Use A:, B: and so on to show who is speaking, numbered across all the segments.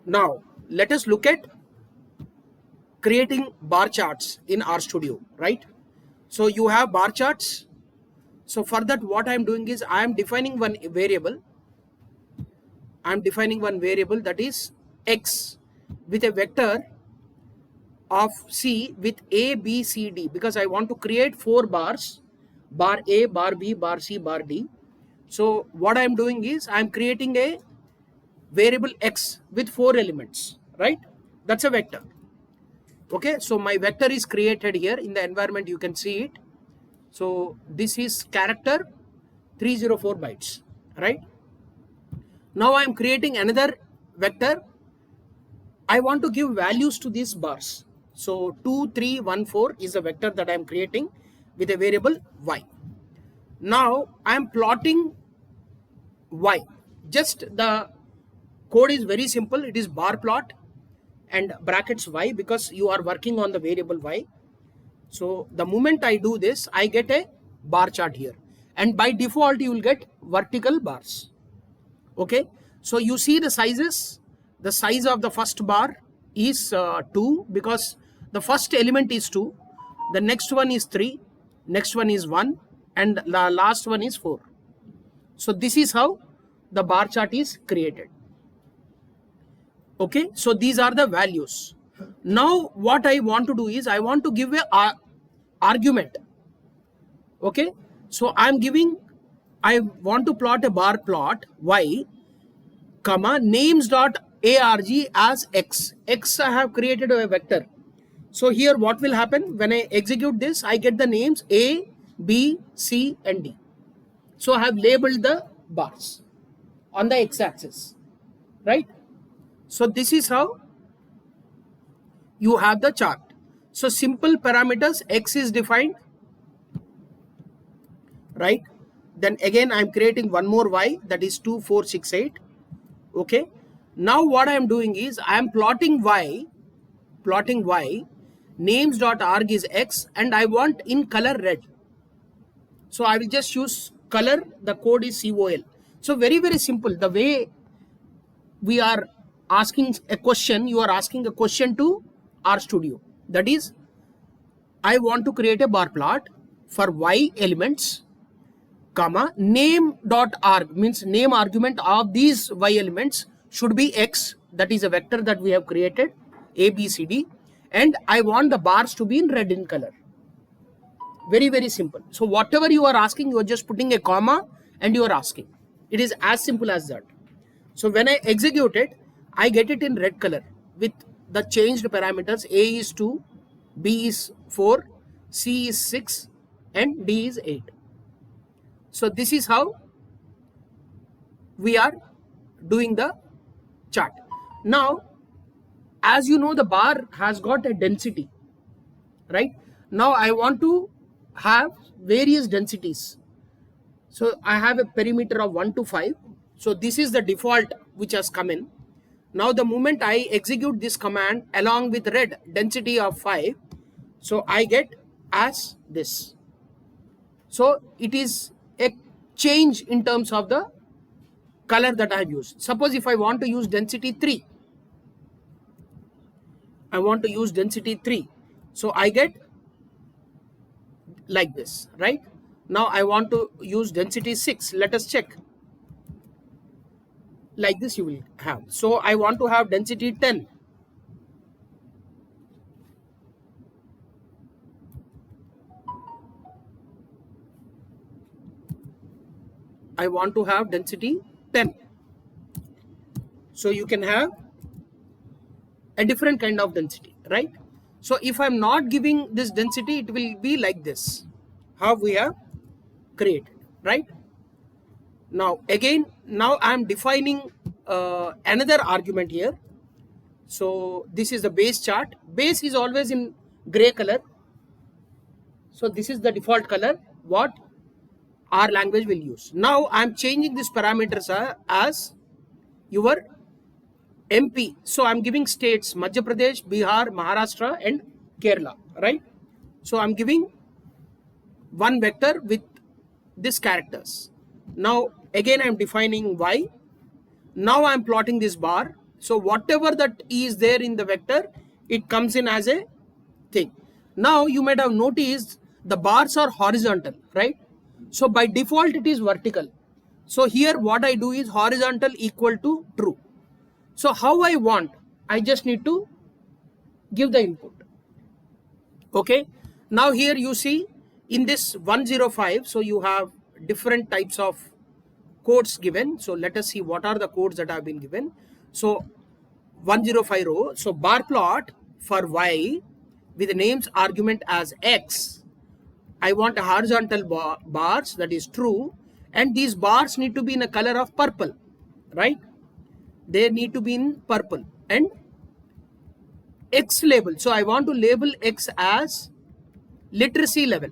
A: Now let us look at creating bar charts in RStudio, right? So you have bar charts. So for that, what I'm doing is I am defining one variable. I'm defining one variable, that is x, with a vector of C with A, B, C, D, because I want to create 4 bars, bar A, bar B, bar C, bar D. So what I'm doing is I'm creating a variable x with 4 elements, right? That's a vector. Okay, so my vector is created here in the environment, you can see it. So this is character 304 bytes, right? Now I am creating another vector. I want to give values to these bars. So 2, 3, 1, 4 is a vector that I am creating with a variable y. Now I am plotting y. Just the code is very simple. It is bar plot and brackets y, because you are working on the variable y. So the moment I do this, I get a bar chart here, and by default you will get vertical bars. Okay, so you see the sizes. The size of the first bar is 2, because the first element is 2, the next one is 3, next one is 1, and the last one is 4. So this is how the bar chart is created. Okay, so these are the values. Now what I want to do is I want to give a argument. Okay, so I want to plot a bar plot y, comma, names dot arg as x. X I have created a vector. So here what will happen when I execute this, I get the names A, B, C and D. So I have labeled the bars on the x-axis, right? So this is how you have the chart. So simple parameters, x is defined, right? Then again I'm creating one more y, that is 2, 4, 6, 8. Okay, now what I am doing is I am plotting y, names.arg is x, and I want in color red. So I will just use color, the code is COL. So very simple. The way we are asking a question, you are asking a question to RStudio. That is, I want to create a bar plot for y elements, comma, name.arg, means name argument of these y elements should be x, that is a vector that we have created, A, B, C, D, and I want the bars to be in red in color. Very simple. So whatever you are asking, you are just putting a comma and you are asking. It is as simple as that. So when I execute it, I get it in red color with the changed parameters. A is 2, B is 4, C is 6 and D is 8. So this is how we are doing the chart. Now, as you know, the bar has got a density, right? Now I want to have various densities. So I have a perimeter of 1 to 5. So this is the default which has come in. Now the moment I execute this command along with red density of 5, so I get as this. So it is a change in terms of the color that I have used. Suppose if I want to use density 3, so I get like this, right? Now I want to use density 6. Let us check. Like this you will have. So I want to have density 10. I want to have density 10. So you can have a different kind of density, right? So if I'm not giving this density, it will be like this, how we have created, right? Now again, now I'm defining another argument here. So this is the base chart. Base is always in gray color. So this is the default color what our language will use. Now I'm changing these parameters as your MP. So I'm giving states Madhya Pradesh, Bihar, Maharashtra and Kerala, right? So I'm giving one vector with these characters. Now again I'm defining y. Now I'm plotting this bar. So whatever that is there in the vector, it comes in as a thing. Now you might have noticed the bars are horizontal, right? So by default it is vertical. So here what I do is horizontal equal to true. So how I want, I just need to give the input. Okay, now here you see in this 105, so you have different types of codes given. So let us see what are the codes that have been given. So 105 row, so bar plot for y with the names argument as x. I want a horizontal bars, that is true, and these bars need to be in a color of purple, right? They need to be in purple. And x label, so I want to label x as literacy level.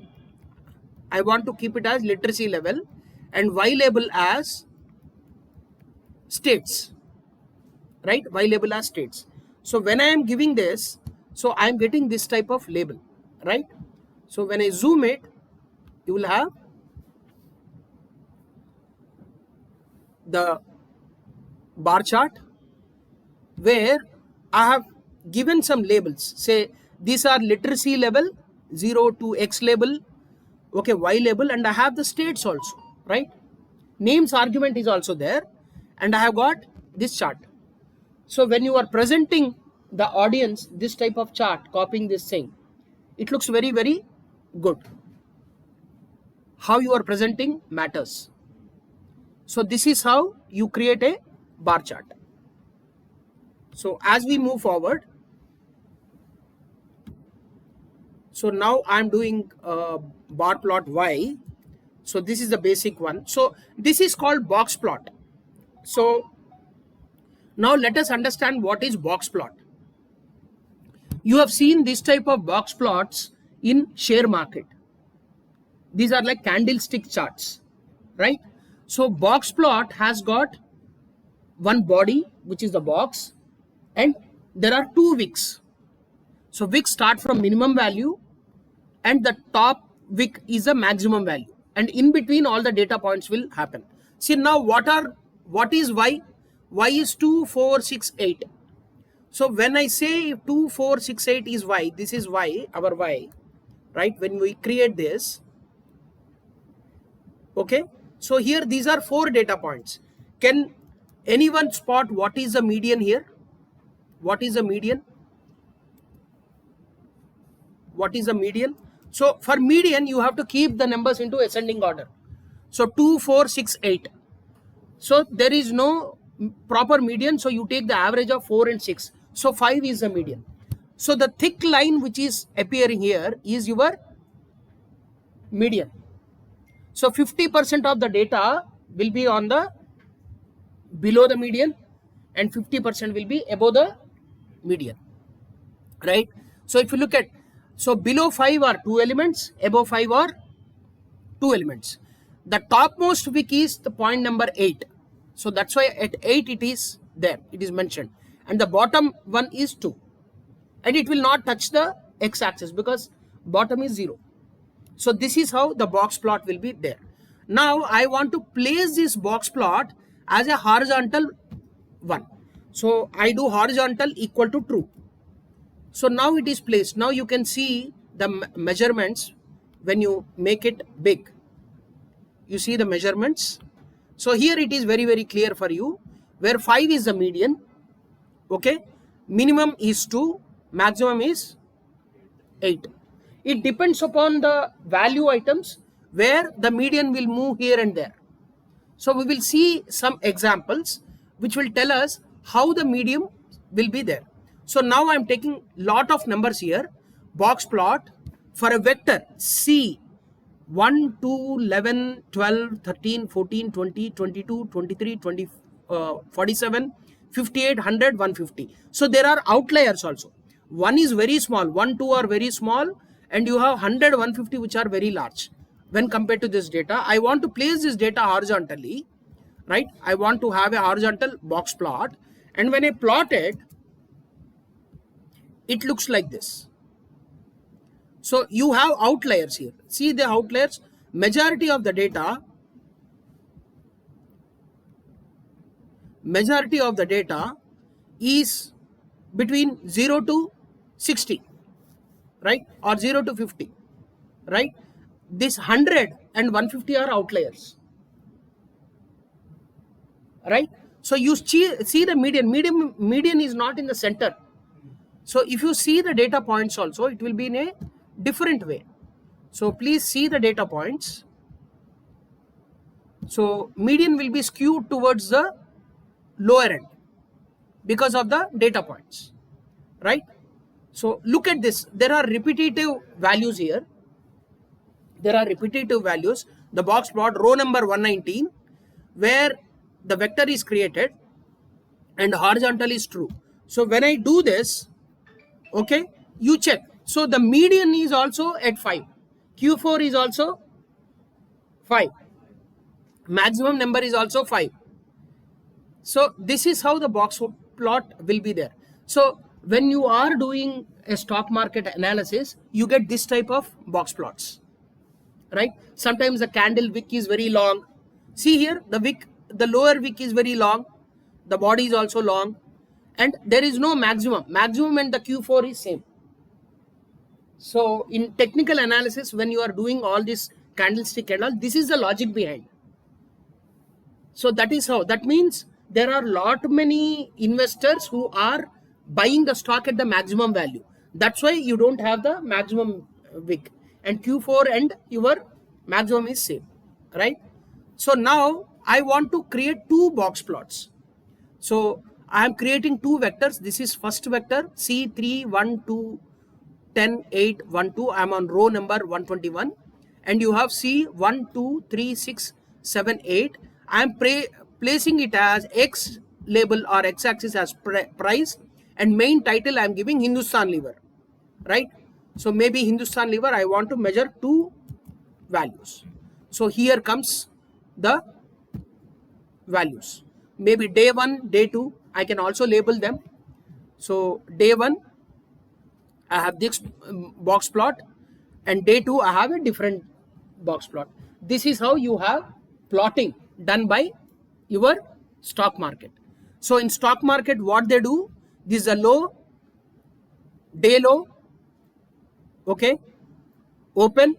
A: I want to keep it as literacy level, and y label as states, right? Y label as states. So when I am giving this, so I am getting this type of label, right? So when I zoom it, you will have the bar chart where I have given some labels. Say these are literacy level 0 to x label, okay, y label, and I have the states also, right? Names argument is also there, and I have got this chart. So when you are presenting the audience this type of chart, copying this thing, it looks very, very good. How you are presenting matters. So this is how you create a bar chart. So as we move forward, so now I'm doing bar plot y. So this is the basic one. So this is called box plot. So now let us understand what is box plot. You have seen this type of box plots in share market. These are like candlestick charts, right? So box plot has got one body, which is the box, and there are two wicks. So wicks start from minimum value, and the top wick is a maximum value, and in between all the data points will happen. See now what is y? Y is 2, 4, 6, 8. So when I say 2, 4, 6, 8 is y, this is y, our y, right? When we create this, okay, so here these are 4 data points. Can anyone spot what is the median here? What is the median? What is the median? So for median, you have to keep the numbers into ascending order. So 2, 4, 6, 8. So there is no proper median. So you take the average of 4 and 6. So 5 is the median. So the thick line which is appearing here is your median. So 50% of the data will be on the below the median, and 50% will be above the median, right? So if you look at, so below 5 are 2 elements, above 5 are 2 elements. The topmost wick is the point number 8. So that's why at 8 it is there, it is mentioned. And the bottom one is 2. And it will not touch the x-axis because bottom is 0. So this is how the box plot will be there. Now I want to place this box plot as a horizontal one. So I do horizontal equal to true. So now it is placed. Now you can see the measurements when you make it big. You see the measurements. So here it is very, very clear for you, where 5 is the median. Okay. Minimum is 2. Maximum is 8. It depends upon the value items where the median will move here and there. So we will see some examples which will tell us how the medium will be there. So now I am taking lot of numbers here. Box plot for a vector C 1, 2, 11, 12, 13, 14, 20, 22, 23, 20, 47, 58, 100, 150. So there are outliers also. 1 is very small, 1, 2 are very small, and you have 100, 150 which are very large when compared to this data. I want to place this data horizontally, right? I want to have a horizontal box plot, and when I plot it, it looks like this. So you have outliers here. See the outliers. Majority of the data is between 0 to 60, right? Or 0 to 50, right? This 100 and 150 are outliers, right? So you see the median is not in the center. So if you see the data points also, it will be in a different way. So please see the data points. So median will be skewed towards the lower end because of the data points, right? So look at this. There are repetitive values here. There are repetitive values. The box plot row number 119, where the vector is created and horizontal is true. So when I do this, okay, you check. So the median is also at 5. Q4 is also 5. Maximum number is also 5. So this is how the box plot will be there. So when you are doing a stock market analysis, you get this type of box plots, right? Sometimes the candle wick is very long. See here, the wick, the lower wick is very long. The body is also long. And there is no maximum. Maximum and the Q4 is same. So in technical analysis, when you are doing all this candlestick and all, this is the logic behind. So that is how. That means there are many investors who are buying the stock at the maximum value. That's why you don't have the maximum wick. And Q4 and your maximum is same, right? So now I want to create two box plots. So I am creating two vectors. This is first vector C3, 1, 2, 10, 8, 1, 2. I am on row number 121. And you have C 1, 2, 3, 6, 7, 8. I am placing it as X label or X axis as price, and main title I am giving Hindustan Lever, right? So maybe Hindustan Lever, I want to measure two values. So here comes the values. Maybe day 1, day 2, I can also label them. So day 1, I have this box plot, and day 2, I have a different box plot. This is how you have plotting done by your stock market. So in stock market, what they do, this is a low, day low, okay, open,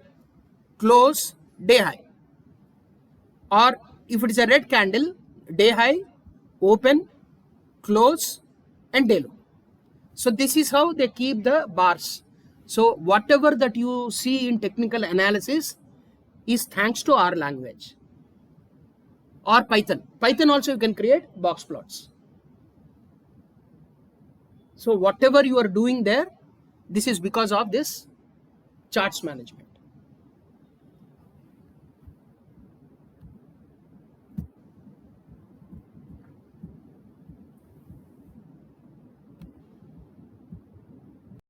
A: close, day high. Or if it is a red candle, day high, open, close, and day low. So this is how they keep the bars. So whatever that you see in technical analysis is thanks to our language or Python. Python also you can create box plots. So whatever you are doing there, this is because of this charts management.